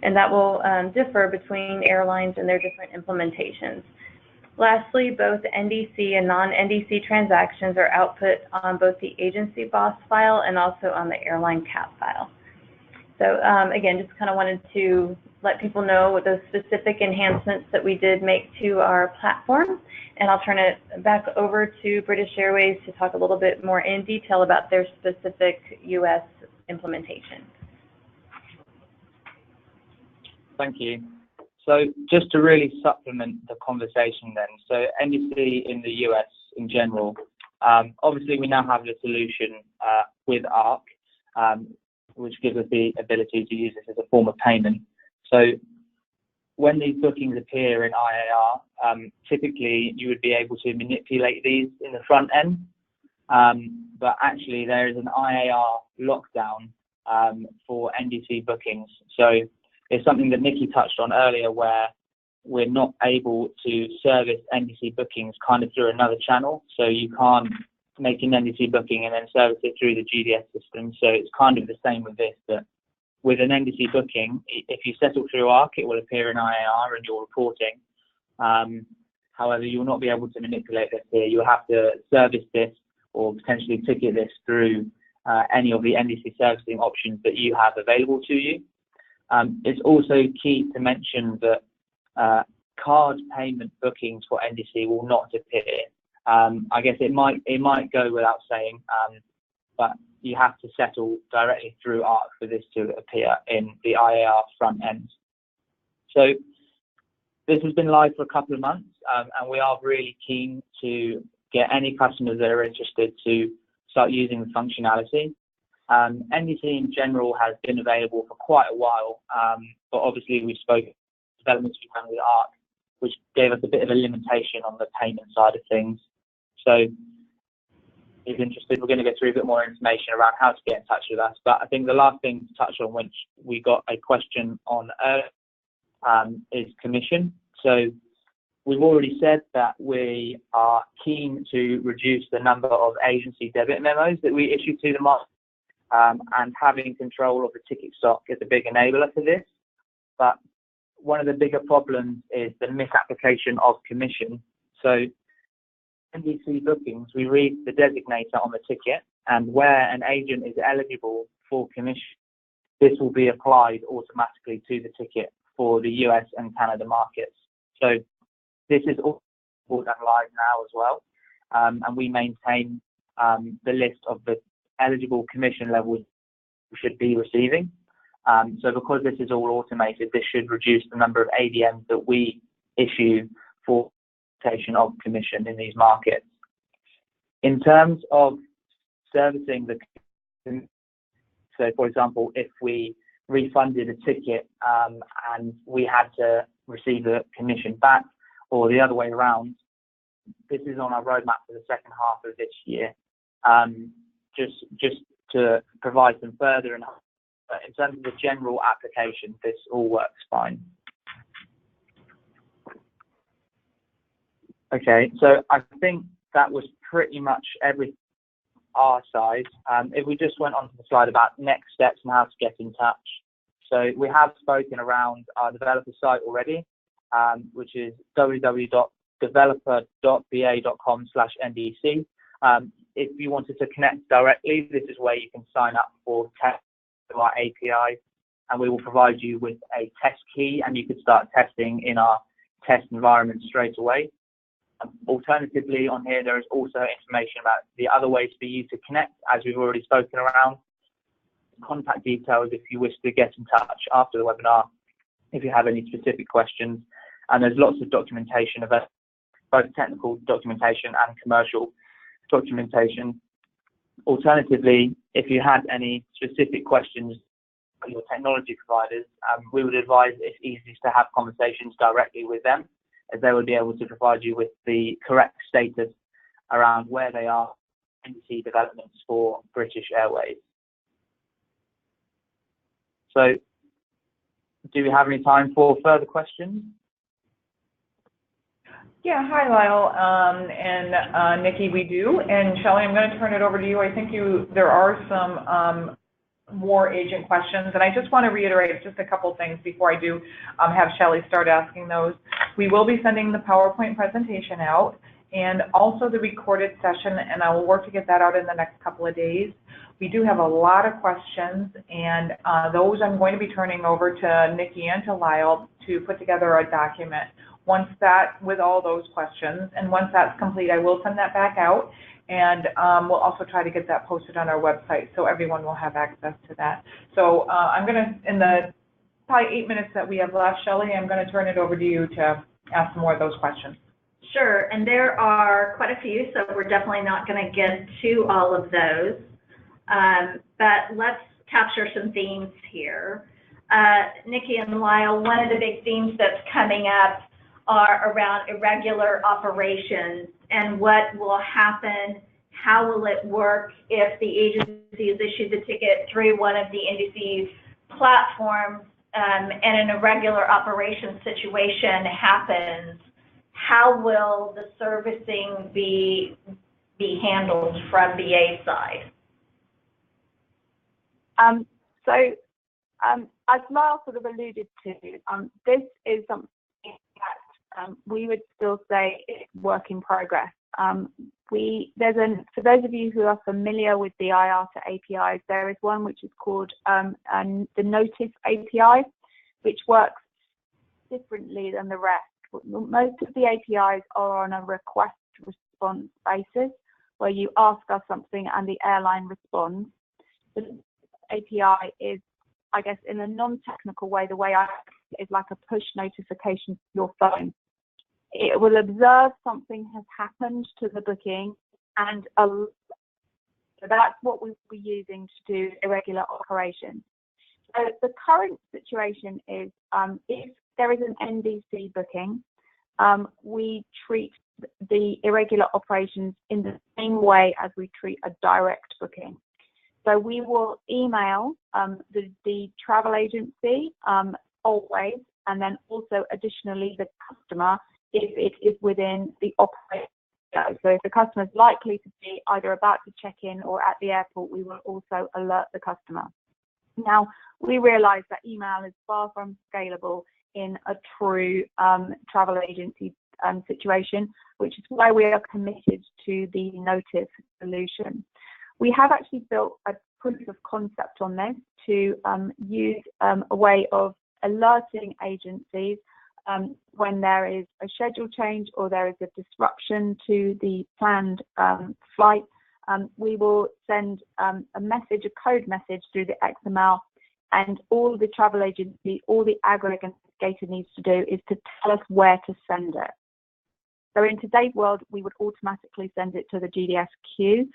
And that will differ between airlines and their different implementations. Lastly, both NDC and non-NDC transactions are output on both the agency BOSS file and also on the airline CAP file. So again, just kind of wanted to let people know what those specific enhancements that we did make to our platform. And I'll turn it back over to British Airways to talk a little bit more in detail about their specific US implementation. Thank you. So just to really supplement the conversation then, so NDC in the US in general, obviously we now have the solution with ARC, which gives us the ability to use this as a form of payment. So when these bookings appear in IAR, typically you would be able to manipulate these in the front end, but actually there is an IAR lockdown for NDC bookings. So it's something that Nikki touched on earlier, where we're not able to service NDC bookings kind of through another channel. So you can't make an NDC booking and then service it through the GDS system. So it's kind of the same with this, that with an NDC booking, if you settle through ARC, it will appear in IAR and your reporting. However, you will not be able to manipulate this here. You'll have to service this or potentially ticket this through any of the NDC servicing options that you have available to you. It's also key to mention that card payment bookings for NDC will not appear. I guess it might go without saying, but you have to settle directly through ARC for this to appear in the IAR front end. So this has been live for a couple of months, and we are really keen to get any customers that are interested to start using the functionality. NDC in general has been available for quite a while, but obviously we've spoken developments we've done with ARC, which gave us a bit of a limitation on the payment side of things. So if interested, we're going to go through a bit more information around how to get in touch with us. But I think the last thing to touch on, which we got a question on is commission. So we've already said that we are keen to reduce the number of agency debit memos that we issue to the market, and having control of the ticket stock is a big enabler for this. But one of the bigger problems is the misapplication of commission. So NDC bookings, we read the designator on the ticket, and where an agent is eligible for commission, this will be applied automatically to the ticket for the US and Canada markets. So this is all done live now as well, and we maintain the list of the eligible commission levels we should be receiving. So because this is all automated, this should reduce the number of ADMs that we issue for of commission in these markets. In terms of servicing the, so for example, if we refunded a ticket and we had to receive the commission back, or the other way around, this is on our roadmap for the second half of this year. Just to provide some further, in terms of the general application, this all works fine. Okay, so I think that was pretty much everything on our side. If we just went on to the slide about next steps and how to get in touch. So we have spoken around our developer site already, which is www.developer.ba.com/NDC. If you wanted to connect directly, this is where you can sign up for test to our API, and we will provide you with a test key, and you can start testing in our test environment straight away. Alternatively, on here there is also information about the other ways for you to connect, as we've already spoken around. Contact details if you wish to get in touch after the webinar if you have any specific questions, and there's lots of documentation about both technical documentation and commercial documentation. Alternatively, if you had any specific questions for your technology providers, we would advise it's easiest to have conversations directly with them, as they would be able to provide you with the correct status around where they are NDC developments for British Airways. So, do we have any time for further questions? Yeah, hi Lyle and Nikki, we do. And Shelly, I'm going to turn it over to you. I think there are some more agent questions, and I just want to reiterate just a couple things before I do have Shelly start asking those. We will be sending the PowerPoint presentation out and also the recorded session, and I will work to get that out in the next couple of days. We do have a lot of questions, and those I'm going to be turning over to Nikki and to Lyle to put together a document. Once that, with all those questions, and once that's complete, I will send that back out, and we'll also try to get that posted on our website so everyone will have access to that. So I'm going to, in the probably 8 minutes that we have left, Shelly, I'm going to turn it over to you to ask some more of those questions. Sure, and there are quite a few, so we're definitely not going to get to all of those, but let's capture some themes here. Nikki and Lyle, one of the big themes that's coming up are around irregular operations and what will happen, how will it work if the agency has issued the ticket through one of the NDC's platforms and an irregular operation situation happens. How will the servicing be handled from BA side? As Lyle sort of alluded to, this is something that we would still say is work in progress. for those of you who are familiar with the Iata APIs, there is one which is called the Notice API, which works differently than the rest. Most of the APIs are on a request response basis, where you ask us something and the airline responds. The API is, I guess, in a non-technical way, the way I is like a push notification to your phone. It will observe something has happened to the booking, and so that's what we'll be using to do irregular operations. So the current situation is if there is an NDC booking, we treat the irregular operations in the same way as we treat a direct booking. So we will email the travel agency always, and then also additionally the customer if it is within the operation. So if the customer is likely to be either about to check in or at the airport, we will also alert the customer. Now, we realise that email is far from scalable in a true travel agency situation, which is why we are committed to the Notice solution. We have actually built a proof of concept on this to use a way of alerting agencies when there is a schedule change or there is a disruption to the planned flight. We will send a message, a code message through the XML, and all the travel agency, all the aggregator needs to do is to tell us where to send it. So in today's world, we would automatically send it to the GDS queue.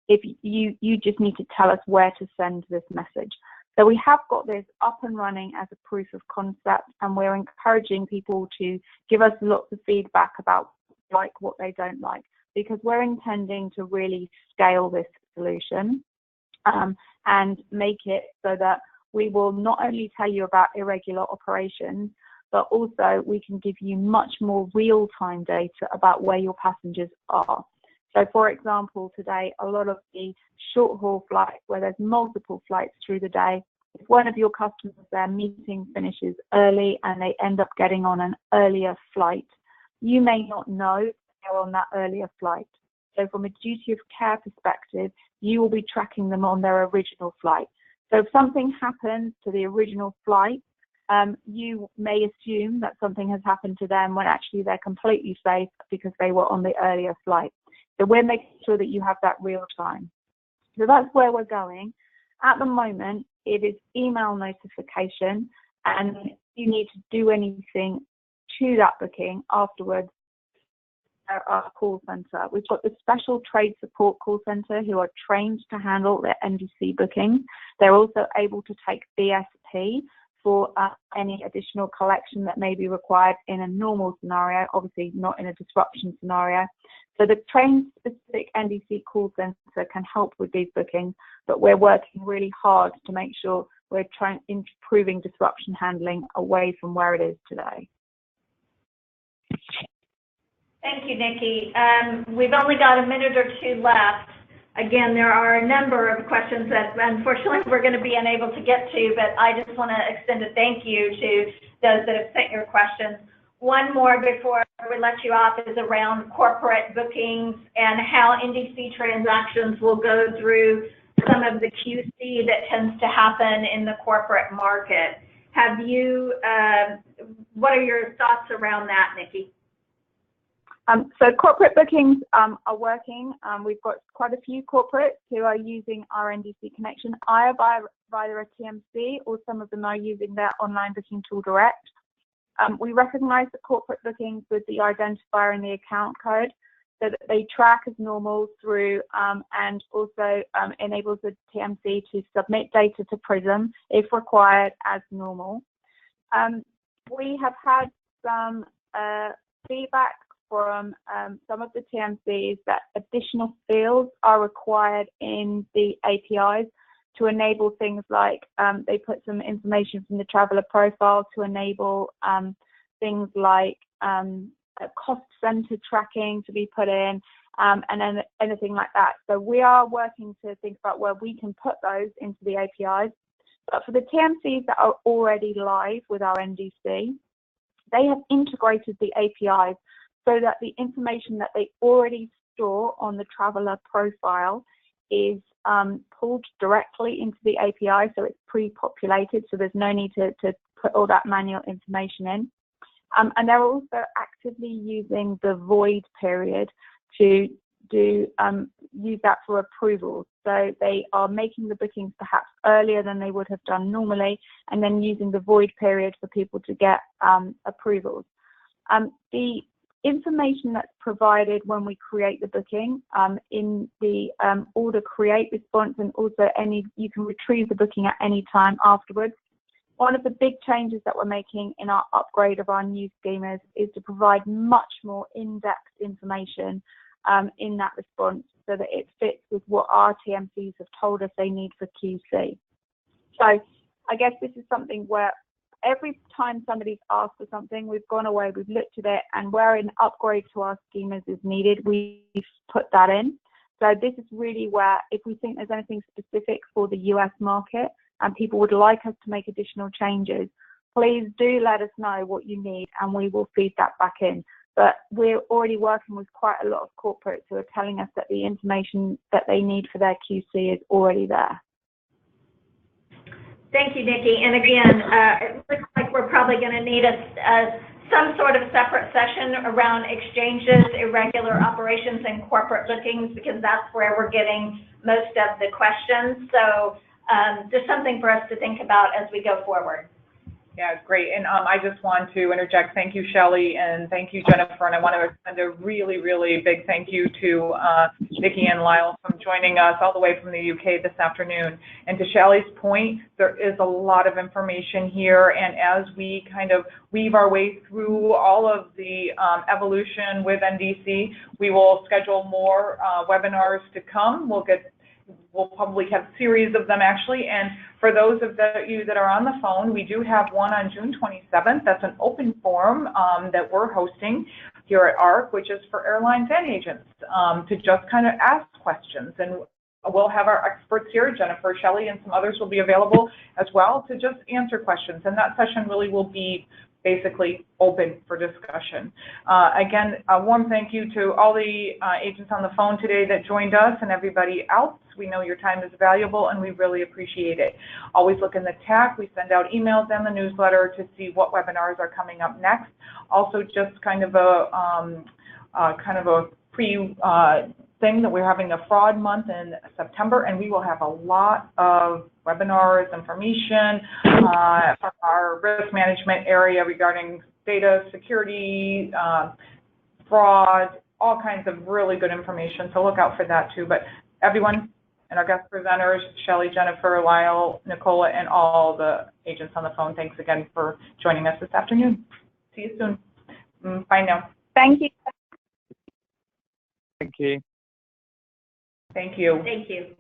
If you just need to tell us where to send this message. So we have got this up and running as a proof of concept, and we're encouraging people to give us lots of feedback about what they don't like, because we're intending to really scale this solution and make it so that we will not only tell you about irregular operations, but also we can give you much more real-time data about where your passengers are. So for example, today, a lot of the short-haul flights where there's multiple flights through the day, if one of your customers, their meeting finishes early and they end up getting on an earlier flight, you may not know they're on that earlier flight. So from a duty of care perspective, you will be tracking them on their original flight. So if something happens to the original flight, you may assume that something has happened to them when actually they're completely safe because they were on the earlier flight. So we're making sure that you have that real time. So that's where we're going. At the moment, it is email notification, and if you need to do anything to that booking afterwards, our call center. We've got the special trade support call center who are trained to handle their NDC bookings. They're also able to take BSP for any additional collection that may be required in a normal scenario, obviously not in a disruption scenario. So the trained specific NDC call center can help with these bookings, but we're working really hard to make sure we're improving disruption handling away from where it is today. Thank you, Nikki. We've only got a minute or two left. Again, there are a number of questions that unfortunately we're going to be unable to get to, but I just want to extend a thank you to those that have sent your questions. One more before we let you off is around corporate bookings and how NDC transactions will go through some of the QC that tends to happen in the corporate market. Have you, what are your thoughts around that, Nikki? So corporate bookings are working. We've got quite a few corporates who are using our NDC connection either via a TMC, or some of them are using their online booking tool direct. We recognize the corporate bookings with the identifier and the account code so that they track as normal through and also enables the TMC to submit data to Prism if required as normal. We have had some feedback from some of the TMCs that additional fields are required in the APIs to enable things like they put some information from the traveler profile to enable things like cost center tracking to be put in and then anything like that. So we are working to think about where we can put those into the APIs. But for the TMCs that are already live with our NDC, they have integrated the APIs so that the information that they already store on the traveler profile is pulled directly into the API, so it's pre-populated, so there's no need to put all that manual information in. And they're also actively using the void period to use that for approvals. So they are making the bookings perhaps earlier than they would have done normally, and then using the void period for people to get approvals. The information that's provided when we create the booking in the order create response, and also you can retrieve the booking at any time afterwards. One of the big changes that we're making in our upgrade of our new schemas is to provide much more in-depth information in that response, so that it fits with what our TMCs have told us they need for QC. So I guess this is something where every time somebody's asked for something, we've gone away, we've looked at it, and where an upgrade to our schemas is needed, we've put that in. So this is really where, if we think there's anything specific for the US market and people would like us to make additional changes, please do let us know what you need and we will feed that back in. But we're already working with quite a lot of corporates who are telling us that the information that they need for their QC is already there. Thank you, Nikki. And again, it looks like we're probably going to need some sort of separate session around exchanges, irregular operations, and corporate bookings, because that's where we're getting most of the questions. So just something for us to think about as we go forward. Yeah, great. And I just want to interject. Thank you, Shelly, and thank you, Jennifer. And I want to extend a really, really big thank you to Nikki and Lyle from joining us all the way from the UK this afternoon. And to Shelly's point, there is a lot of information here. And as we kind of weave our way through all of the evolution with NDC, we will schedule more webinars to come. We'll probably have a series of them, actually. And for those of you that are on the phone, we do have one on June 27th. That's an open forum that we're hosting here at ARC, which is for airlines and agents to just kind of ask questions. And we'll have our experts here, Jennifer, Shelly, and some others will be available as well to just answer questions. And that session really will be basically open for discussion. Again, a warm thank you to all the agents on the phone today that joined us and everybody else. We know your time is valuable and we really appreciate it. Always look in the TAC. We send out emails and the newsletter to see what webinars are coming up next. Also, just kind of a pre thing that we're having a fraud month in September, and we will have a lot of webinars, information from our risk management area regarding data security, fraud, all kinds of really good information. So look out for that too. But everyone and our guest presenters, Shelly, Jennifer, Lyle, Nicola, and all the agents on the phone, thanks again for joining us this afternoon. See you soon. Bye now. Thank you. Thank you. Thank you. Thank you.